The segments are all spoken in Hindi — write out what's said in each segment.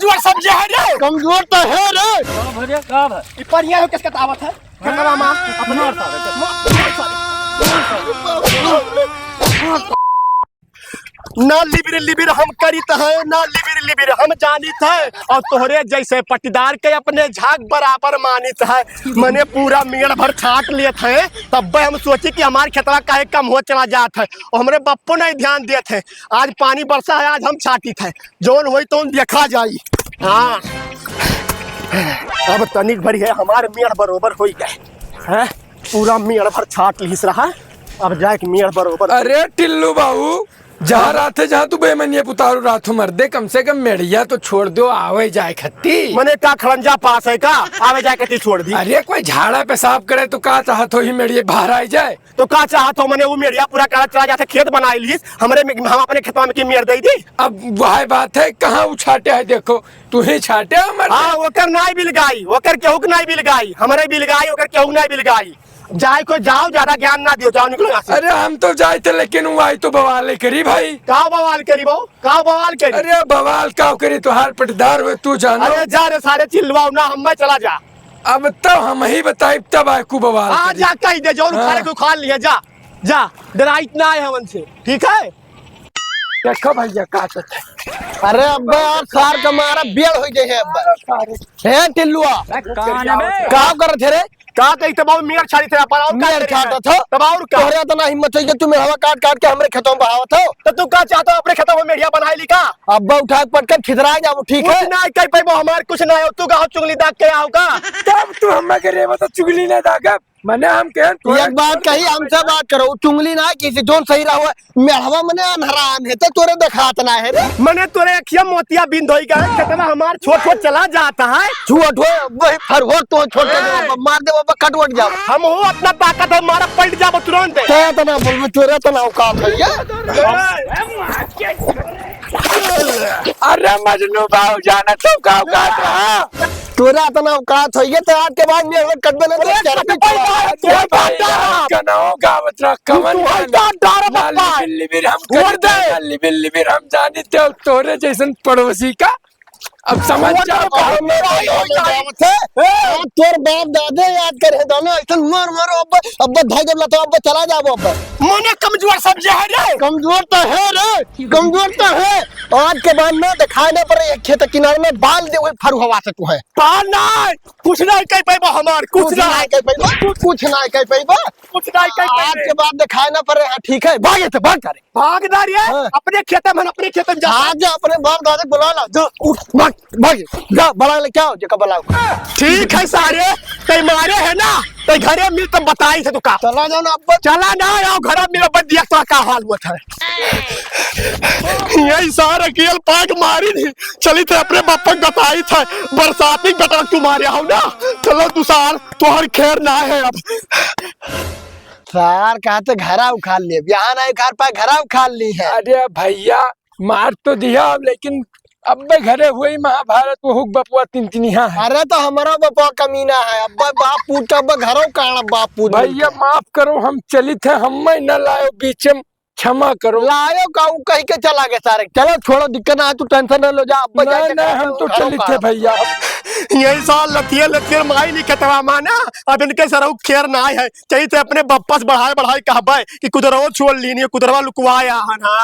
कमजोर समझे है रे। कमजोर तो है रे। भैया का है पर ये हो किसका दावत है खतवा मां अपना ना लिबिर लिबिर हम करित है ना लिबिर लिबिर हम जानित है और तोहरे जैसे पट्टीदार के अपने झाग बराबर मानित है। मैंने पूरा मेड़ भर छाट लिए थे तब हम सोचे कि हमारे खेतवा काहे कम हो चला जात है और हमारे बप्पो नहीं ध्यान दिए थे। आज पानी बरसा है आज हम छाटी थे जोन हुई तो देखा जाई। हाँ अब तनिक भरी है हमारे मेड़ बरोबर हो गए है पूरा मेड़ भर छाट लिस रहा अब जाए मेड़ बरोबर। अरे टिल्लू बाबू जहाँ रात है जहाँ तू बेमनिया पुतारू रात हो मर्दे कम से कम मेढ़िया तो छोड़ दो आवे जाए खत्ती। मैंने का खड़ंजा पास है का आवे जाए खत्ती छोड़ दी। अरे कोई झाड़ा पेशाब करे तो का चाहत हो ही मेढ़िया बाहर आई जाए तो का चाहत हो मैंने वो मेढ़िया पूरा करा चला जाते खेत बनाई लीस हम अपने खेतवा में की मेड़ दे दी। अब वह बात है कहाँ उछाटे है देखो तू ही छाटे हमारे। हाँ ओकर नहीं बिल गाई ओकर केहू के नहीं बिल गाई हमारे बिल गाई ओकर केहू नहीं बिल गाई। जाए को जाओ ज्यादा ज्ञान ना दियो जाओ निकलो यहाँ से। अरे हम तो जाए थे लेकिन वो आई तो बवाल करी भाई। का बवाल करी बहु का बवाल करी। अरे बवाल का करी तो हार पटदार हुए तू जानो। अरे जा रे सारे चिल्लवाओ ना हम चला जा। अब तो हम ही बताए तब आकू बवाल हाँ जा कही दे जो खाने को खा लिया जा जा डरा इतना है हमन से ठीक है। देखो भैया का है। अरे अब्बा यार सार का मारा बेड़ हो गए है अब्बा है टिल्लुआ का कर थे रे का तो तबाव मेड़ छाड़ी थे अपन और मेड़ छाटा था तब और का तोहरे इतना हिम्मत है कि तू हवा काट काट के हमरे खेतों में बहावत हो। तो तू का चाहता अपने खेतों में मेढ़िया बनाई ली का अब्बा उठा के पटकर खिदरा जाओ ठीक है। कुछ ना कह पाइबो हमार कुछ ना हो तू गाँव चुगली दाग के आओ का तब तू हमें करे बता चुगली ना दागा मने हम कहें एक बात कही हमसे बात करो चुंगली ना किसी जोन सही रहा मेढ़वा मने अनहराम है तो तोरे दिखात ना है रे। मैंने तोरे अखिया मोतिया बिंद होई गए खेतवा हमार छोट छोट चला जाता है झूठ हो वही फरहोट तो छोटे मार दे बाबा कटवट जाओ हम हो अपना ताकत है मारा पलट जाबो तुरंत। ते तना बोल तोरे तना औकात है ये। अरे मजनू बाबू जाना तो का रहा तोरा तना औकात है ये तो आज के बाद मेरे कटबे ना लिबिर हम जानी थे तोरे जैसन पड़ोसी का अब समझ जाओ तोर बाप दादे याद करे दोनों ऐसा मार मारो अब भाई जब लतो अब चला जाओ अब मोने कमजोर समझे है रे। कमजोर तो है रे कमजोर तो है आज के बाद में दिखाने पर एक खेत किनारे में बाल दे हुए फरू हवा से तू है पाल नहीं कुछ नहीं कह पाइबो हमार कुछ नहीं कह पाइबो कुछ नहीं कह पाइबो कुछ नहीं कह आज के बाद दिखाने पर ठीक है भागे तो भाग करे भागदार है अपने खेत में अपने खेत में जा आज अपने बाप दादे बुला ला जो भाग भाग जा बड़ा ले क्या हो जे का बुलाओ ठीक है सारे ते मारे है ना ते घरे मिल तब बताई थे तू का चला जाओ ना अब चला ना आओ घर मेरा बदिया तो का हाल हुआ था यही सारा केल पाग मारी थी चली थे अपने बापा बताई था बरसाती बेटा तुम्हारे आओ ना चलो तू सार तोहर खैर ना है अब सार कहा तो घरा उखाड़ लिए यहाँ नहीं उखाड़ पाए घरा उखाड़ ली है। अरे भैया मार तो दिया लेकिन अब घरे हुए महाभारत वो बपुआ तिनतिनिया है। अरे तो हमारा बापा कमीना है अब बाप पूछता अब घरों काढ़ बाप पूछ भैया माफ करो हम चली थे हम न लायो बीच में क्षमा करो लायो काऊ कहीं के चला गए सारे चलो छोड़ो दिक्कत ना तू टेंशन न लो जा अब नहीं हम तो चली थे भैया यही साल लतिये लतिये माई नहीं खतवा माना अब इनके सरऊ खेर ना है चाहिए थे अपने बप्पा से बढ़ाए बढ़ाए कहबे कि कुदरवा छोड़ लीनी कुदरवा लुकवाया है ना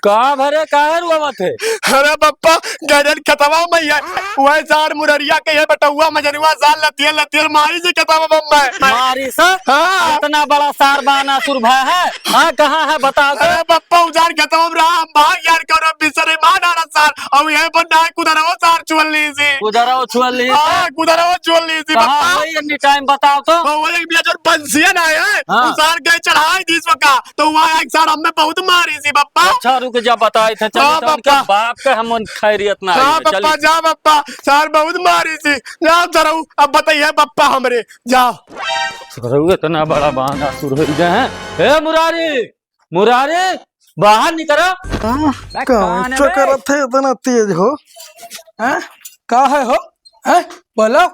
का भरे काहे रुआ मत है। अरे बप्पा गजन खतवा में है वह सार मुररिया के है बटुआ मजनुआ साल लतिये लतिये माई से खतवा बम्मा मारी सा हाँ इतना बड़ा सार बाना सुरभा है हाँ कहाँ है बताओ अरे बप्पा उजार खतवा में राम भाग यार करो बिसरे माना ना सार अब यह बंदा है कुदरवा सार छोड़ ली सी कुदरो छुअल ली हाँ कुदरवा छोड़ ली सी कहाँ बप्पा है एनी टाइम बताओ तो वो एक बिया जो बंसियन आए हैं हाँ। उसार गए चढ़ाई जिस वक्त तो वहाँ एक सार हमने बहुत मारी सी बप्पा। अच्छा रुक जा बताई थे हाँ, चल उनके बाप के हम खैरियत ना हाँ आई है, बप्पा चल जा बप्पा सार बहुत मारी सी जाओ जराऊ अब बताइए बप्पा हमरे जाओ सुरहु इतना बड़ा बहाना शुरू हो गए हैं। ए मुरारी मुरारी बाहर निकलो चक्कर थे इतना तेज हो का है हो है बोलो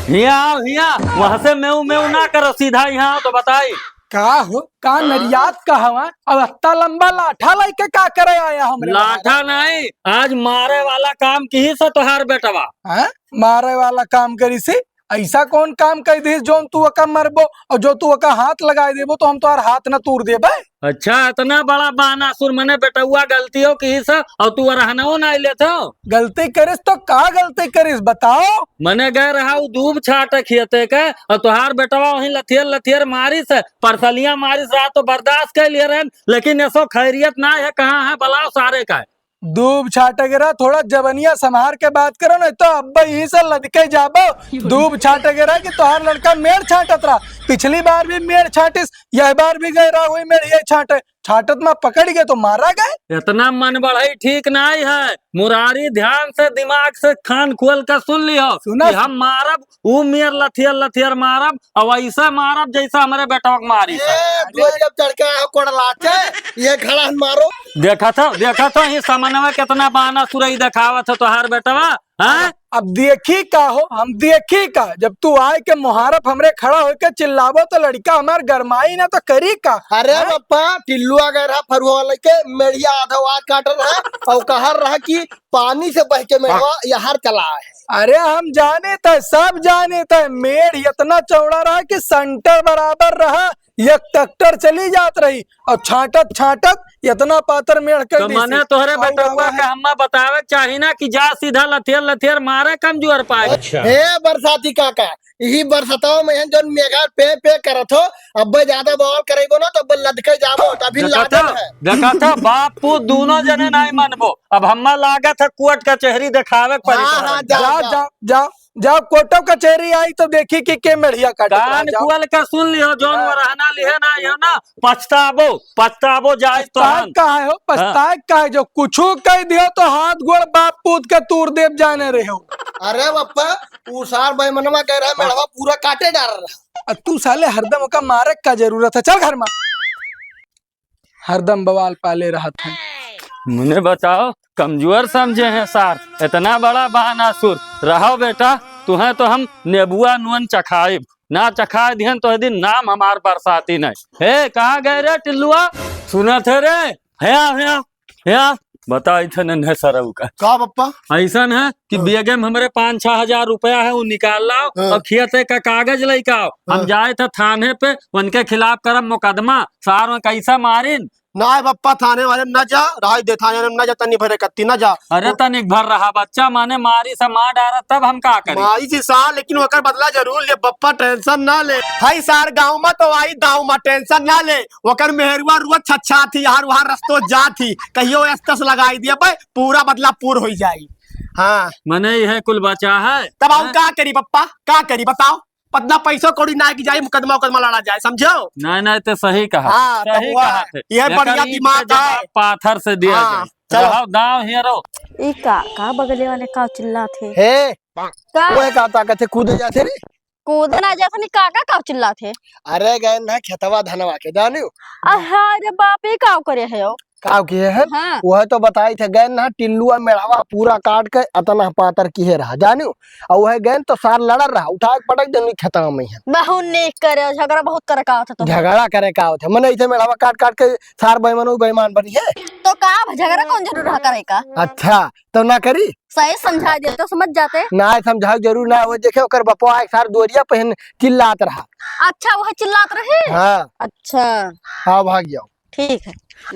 हिया आओ हिया वहां से मेऊ मेऊ ना करो सीधा यहाँ तो बताई का हो का नरियात का हवा अब अत्ता लंबा लाठा लेके का करे आया हमरे लाठा नहीं, आज मारे वाला काम की ही से तोहार बेटवा। हैं? मारे वाला काम करी से ऐसा कौन काम कर दी जो तू अका मरबो और जो तू अका हाथ लगा देबो तो हम तो हाथ न तोड़ देबे। अच्छा इतना बड़ा बानासुर मने बेटुआ गलतियों की ही से और तू रहनो ना ले थे। गलती करिस तो का गलती करिस बताओ। मने गए रहा दूब छाट खियते के और तुहार बेटवा वही लथियर लथियर मारिस है, परसलियां मारिस रहा तो बर्दाश्त कर लिए रहे, लेकिन ऐसो खैरियत ना है, कहाँ है बलाव सारे का। दूब छाटे गिरा थोड़ा जवनिया संभार के बात करो नहीं तो अब्बा यही से लदके जाबो। दूब छाटे गिरा कि तोहार लड़का मेड़ छाटत रहा, पिछली बार भी मेड़ छाटिस, यह बार भी गए रहा हुई मेड़ ये छाटे छाटत में पकड़ गए तो मारा गए। इतना मन बढ़ाई ठीक नहीं है मुरारी, ध्यान से दिमाग से कान खोल कर सुन लियो सुना कि हम मारब ऊ मेर लथियर लथियर मारब और ऐसा मारब जैसा हमारे बेटवा के मारी। जब चढ़के आयो कोड़लाते ये खड़ा मारो। देखा था ये समन्वय कितना बाना सुरई दिखावत है तोहार बेटवा। हैं? अब देखी का हो हम देखी का, जब तू आए के मुहारफ हमरे खड़ा होके चिल्लावो तो लड़का हमार गरमाई ना तो करी का। अरे पप्पा टिल्लू आ गए रहा फरुआ लेके मेढ़िया आधा वार काट रहा और कहर रहा कि पानी से बह के मेढ़वा यहाँ चला है। अरे हम जाने थे, सब जाने थे, मेढ़ इतना चौड़ा रहा कि सेंटर बराबर रहा, एक ट्रैक्टर चली जात रही और छाटत छाटत इतना पातर मेढ़ कर तो मने तोहरे बेटवा के हम्मा बतावे चाहिए ना कि जा सीधा लथियर लथियर मारे कमजोर पाए। हे बरसाती काका यही बरसतवा में जो मेघा पे करत हो अब ज्यादा बवाल करेगो ना तो लदके जाबो तभी लागत है। देखा था बापू दोनों जने नहीं मनबो, अब हम्मा लागत है कोर्ट कचहरी दिखावे पड़ी। हाँ, जाओ जाओ कोटो कचहरी आई तो देखी कि के मेढ़िया कान खोल के सुन लियो, जोन रहना लिहे ना यो ना पछताबो जाए तो हम कहा हो पछताए का है, जो कुछ कह दियो तो हाथ गोड़ बाप पूत के तूर देव जाने रहे हो। अरे बप्पा उसार बैमनवा कह रहा है मेढ़वा पूरा काटे डाल रहा। तू साले हरदम का मारक का जरूरत है, चल घर में हरदम बवाल पाले रहा था। मुझे बताओ कमजोर समझे हैं सार, इतना बड़ा बहानासुर रहो बेटा, तुम्हें तो हम नेबुआ नुअन चखाए ना चखाए दिहन तो दिन नाम हमार बरसाती नहीं। हे कहाँ गए रे टिल्लुआ, सुना थे रे है बता थे नन्हे सरऊ का पप्पा ऐसा है कि बेगे में हमारे 5-6 हजार रुपया है वो निकाल लाओ और खियते का कागज लेके आओ, हम जाए थे थाने पे उनके खिलाफ करम मुकदमा, सार में कैसा मारिन ना बप्पा थाने वाले न जा राय दे थाने न जा तनी भरे कत्ती न जा। अरे तनिक भर रहा बच्चा माने मारी से मार डारा तब हम का करें। मारी सी सार लेकिन ओकर बदला जरूर ले बप्पा, टेंशन ना ले। हाई सार गाँव में तो आई दाव में टेंशन ना ले, ओकर मेहरुआ रुआ छच्छा थी यार वहाँ रस्तो जा थी कहियो एस्तस लगाई दिया भाई पूरा बदला पूर हो जाई। हाँ मने यह कुल बचा है तब हम का करी बप्पा, का करी बताओ, पतना पैसा कौड़ी ना की जाए मुकदमा लड़ा जाए, समझो। नहीं तो सही कहा, हाँ, सही कहा थे। यह बढ़िया दिमाग है, पाथर से दिया हाँ, चलो दाव हीरो ई का बगले वाले का चिल्ला थे हे का वो का ताकत है कूद जाते रे कूदना जैसा नहीं काका का चिल्ला थे। अरे गए ना खेतवा धनवा के जानियो अरे बाप ये का करे है यो काव किए है हाँ। वह तो बताई थे गैन ना टिल्लुआ मेढ़वा पूरा काट के अतना पातर किए रहा जानियो और वह गैन तो सार लड़ रहा उठा के पटक देनी खेतवा में है बहुत नेक करे झगड़ा बहुत करे का होता तो झगड़ा करे का होता मन ऐसे मेढ़वा काट काट के सार बेईमान बनी है तो का झगड़ा कौन जरूर रहा करे का। अच्छा तो ना करी सही समझा दिया तो समझ जाते ना समझाओ जरूर ना वो देखे ओकर बपवा एक सार दोरिया पहन चिल्लात रहा। अच्छा वह चिल्लात रहे हाँ अच्छा हाँ भाग जाओ ठीक है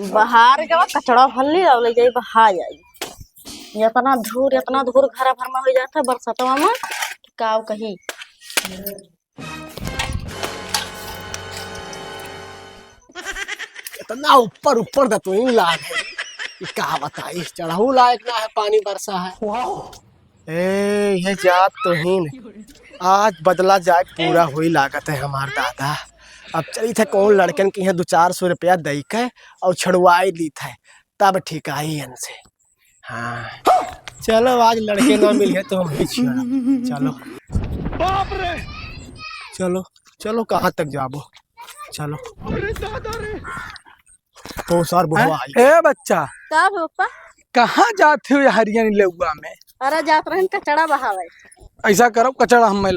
बाहर के बाद कचड़ा भल्ली ले जाई बहा जाई इतना धूर घर भर में हो जाता बरसातवा में काव कही। इतना ऊपर ऊपर दतो ही लाग है क्या बताई, चढ़ाऊ लायक ना है पानी बरसा है। ए ये जात तो ही आज बदला जाए पूरा हुई लागत है हमार दादा। अब चली थे कौन लड़कन की 200-400 रुपया दई के और छड़वाई ली थे तब ठीक आई इनसे। हाँ चलो आज लड़के ना मिले तो हम ही चलो बाप रे चलो चलो कहाँ तक जाबो चलो तो सर बुढ़वा आई। ए बच्चा का पापा कहाँ जाते हो हरियाणी लेउआ में? अरे जात रहन कचड़ा बहावे। ऐसा करो कचड़ा हम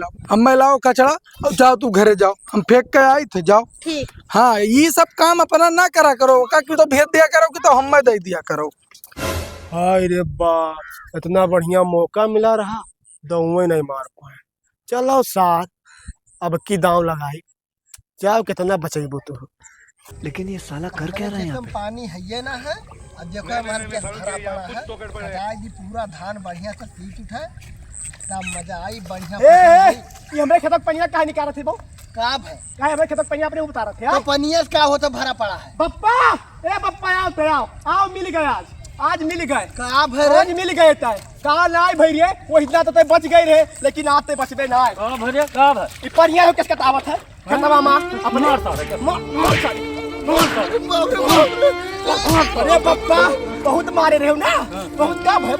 मैं लाओ कचड़ा और जाओ तू घरे जाओ, हम फेंक के आई थे जाओ। ठीक। हाँ ये सब काम अपना ना करा करो, का कि तो भेज दिया करो कि तो हम दे दिया करो। हाय रे बाप, इतना बढ़िया मौका मिला रहा, दौए नहीं मार पाए। चलो साथ अब की दांव लगाई, जाओ कितना बचेबो तू। लेकिन ये साला कर क्या रहा है यहाँ पे? पानी है ये ना है, अब देखो हमारे पास भरा पड़ा है, खटाई जी पूरा धान बढ़िया से पीट उठे, तब मजा आई बढ़िया। ये हमरे खेतक पनिया काहे निकाल रहे थे बो? काब है काहे हमरे खेतक पनिया अपने उतार रहे थे? तो हाँ? पनिया से क्या होता भरा पड़ा है। पप्पा, ए पप्पा आओ तो आओ मिल गए आज मिल गए। काब है आज मिल गए तय कहा नाय भई रे, वो इतना तो बच गए रे, लेकिन आज ते बचबे ना है। का भैया का है? ई पनिया हो किसका तावत है? खतवा मार अपने मार सारे मार सारी। अरे पप्पा बहुत मारे रहे हो ना, बहुत का भय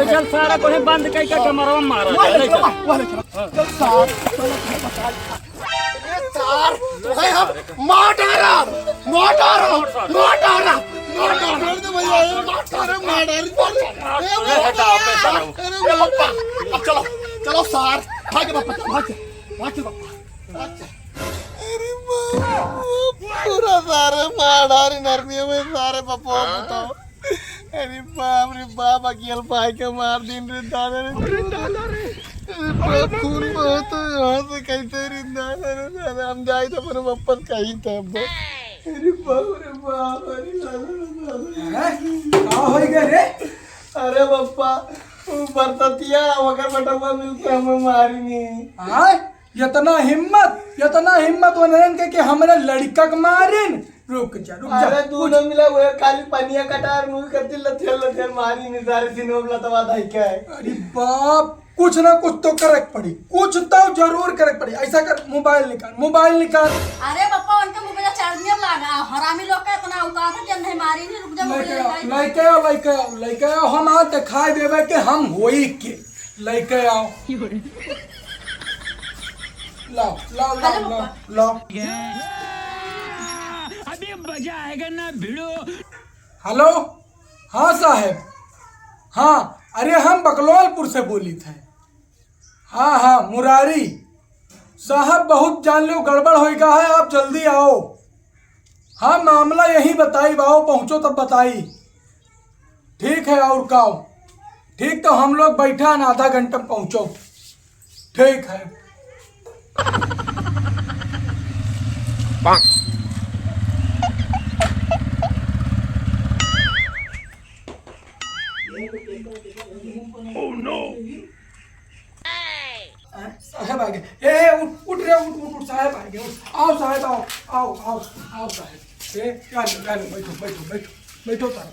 चल सारा को बंद कई का कमरवा मारा वाले चल वाले चल सार सार भाई हम माटारा अब चलो चलो सार भाग पापा पूरा सारे माडारी नरमी में सारे पप्पो बताओ। अरे बाप रे बाप, अकेल पाई के मार दिन रे दादा रे खून बहुत यहाँ से कैसे रिंदा रे, हम जाए तो पर वापस कहीं थे अब। अरे बाप रे बाप, का हो गए रे? अरे पप्पा बरततिया वगैरह बटवा मिलके हमें मारी नहीं। हाँ इतना हिम्मत वनरन के कि हमरे लड़का के मारिन। रुक जा अरे तू न मिला वो खाली पनिया कटार मुंह करती लथेल मारी नहीं सारे सिनोब लतवा धाई के। अरे बाप, कुछ ना कुछ तो करक पड़ी, कुछ तो जरूर करक पड़ी। ऐसा कर, मोबाइल निकाल। अरे पापा उनके मोबाइल चार्जिंग लगा, हरामी लोग का इतना औकात है कि नहीं मारी नहीं। रुक जा मोबाइल लेके आओ हम आज दिखाई देवे कि हम होई के। लेके आओ, लाओ। अभी मजा आएगा ना भिड़ो। हेलो, हाँ साहब, हाँ अरे हम बकलौलपुर से बोली थे। हाँ मुरारी साहब, बहुत जान लो गड़बड़ होगा है, आप जल्दी आओ। हाँ मामला यही बताई, आओ पहुँचो तब बताई। ठीक है और काओ, ठीक तो हम लोग बैठा न, आधा घंटा में पहुँचो। ठीक है। साहब आ गए। उठ साहब आ गए। आओ साहब, आओ साहब। बैठो साहब।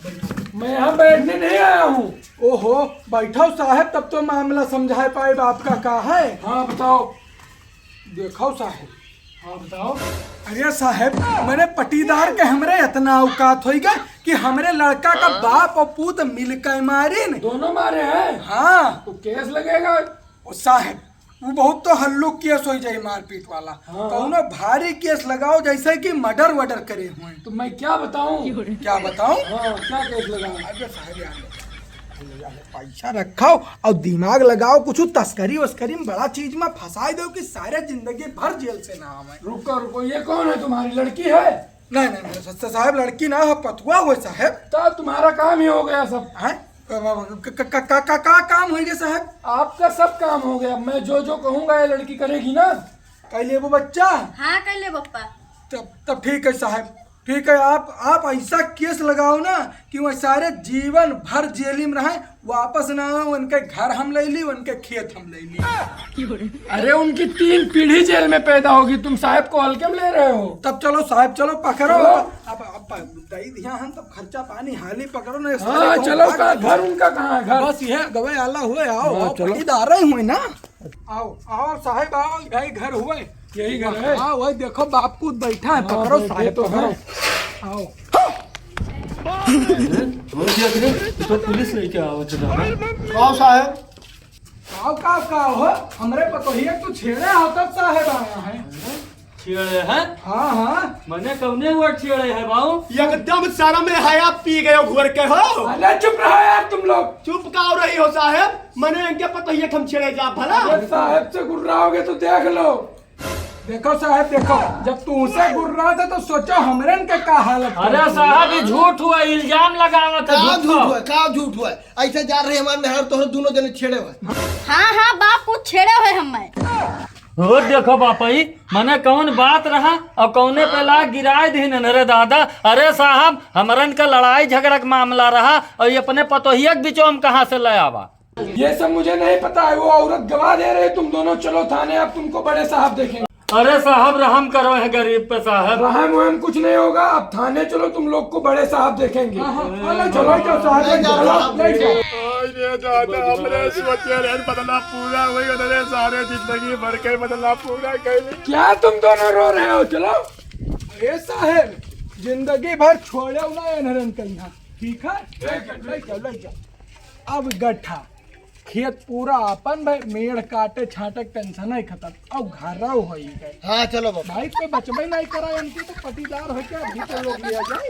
मैं यहाँ बैठने नहीं आया हूँ। ओहो बैठो साहब, तब तो मामला समझा पाए आपका का है। हाँ बताओ। देखो साहब, हाँ बताओ। अरे साहब मेरे पटीदार के हमरे इतना औकात होगा कि हमरे लड़का का बाप और पूत मिल के मारे न। दोनों मारे हैं? हाँ तो केस लगेगा। ओ साहब वो बहुत तो हल्लुक केस हो जाए मारपीट वाला। हाँ। कौनो भारी केस लगाओ जैसे कि मर्डर वर्डर करे हुए। तो मैं क्या बताऊँ? क्या बताऊं? हाँ क्या केस लगाऊँ? अरे साहब यार पैसा रखाओ और दिमाग लगाओ, कुछ तस्करी वस्करी में बड़ा चीज में फंसा दो कि सारे जिंदगी भर जेल से ना आवे। रुको, ये कौन है? तुम्हारी लड़की है? नहीं साहब लड़की ना हो, पतुआ हुए साहब। तो तुम्हारा काम ही हो गया सब। हैं? का काम हो गया साहब? आपका सब काम हो गया। मैं जो कहूँगा ये लड़की करेगी ना। कैले वो बच्चा? हाँ कर ले पप्पा। तब ठीक है साहब, ठीक है। आप ऐसा केस लगाओ ना कि वो सारे जीवन भर जेल में रहे, वापस ना आए। उनके घर हम ले ली, उनके खेत हम ले ली। अरे उनकी 3 पीढ़ी जेल में पैदा होगी, तुम साहब को हल्के में ले रहे हो। तब चलो साहब, चलो पकड़ो। चलो। अब दई दिया हम तब खर्चा पानी हाली पकड़ो ना। हाँ चलो, घर उनका कहाँ है? घर बस यह गवे आला हुए। आओ हाँ, चलो। पटीदार हुए ना। आओ साहब, आओ यही घर हुए। यही घर है। हाँ वही देखो बाप पूत बैठा है, पकड़ो साहब तो पकड़ो। है। आओ तो पुलिस लेके आओ जरा। आओ साहब। का हो हमरे पतोहिया तो छेड़े हो तब साहब आया है। छेड़े हैं? हाँ हाँ मने कौने हुआ छेड़े है बाबू? एकदम सारा में हया पी गए हो घुर के हो। अरे चुप रहो यार तुम लोग। चुप का हो रही हो साहब, मने इनके पता ही हम छेड़े जा भला। जब साहब से गुर्राओगे तो देख लो। देखो साहब देखो, जब तुमसे गुर्रा था तो सोचो हमरन के का हालत। अरे साहब ये झूठ हुआ, इल्जाम लगावत है का झूठ झूठ को। हुआ, का झूठ हुआ? ऐसे जा रहे हमारे नहर तोहर दोनों जने छेड़े हुए। हाँ हाँ बाप कुछ छेड़े हुए हमें। हो देखो बापाई, मने कौन बात रहा और कौने पे लाग गिराए दिन रे दादा। अरे साहब हमरन का लड़ाई झगड़ा का मामला रहा और ये अपने पतोहिया के बीचों हम कहाँ से ले आवा। ये सब मुझे नहीं पता है, वो औरत गवाह दे रहे, तुम दोनों चलो थाने, अब तुमको बड़े साहब देखेंगे। अरे साहब रहम करो है गरीब पे साहब। रहम वहम कुछ नहीं होगा, अब थाने चलो, तुम लोग को बड़े साहब देखेंगे। चलो अरे दादा हमरे सोचे रहे बदला पूरा हुई उन्होंने सारे जिंदगी भर के बदला पूरा कर ली। क्या तुम दोनों रो रहे हो? चलो। अरे साहब जिंदगी भर छोड़े ना नरन कन्या, ठीक है? अब गठा खेत पूरा अपन भाई, मेड़ काटे छाटे टेंशन ही खत्म। अब घर हो गए। हाँ चलो बाबा। भाई कोई बचबे नहीं करा, इनकी तो पटीदार हो क्या अभी तो लोग लिया जाए।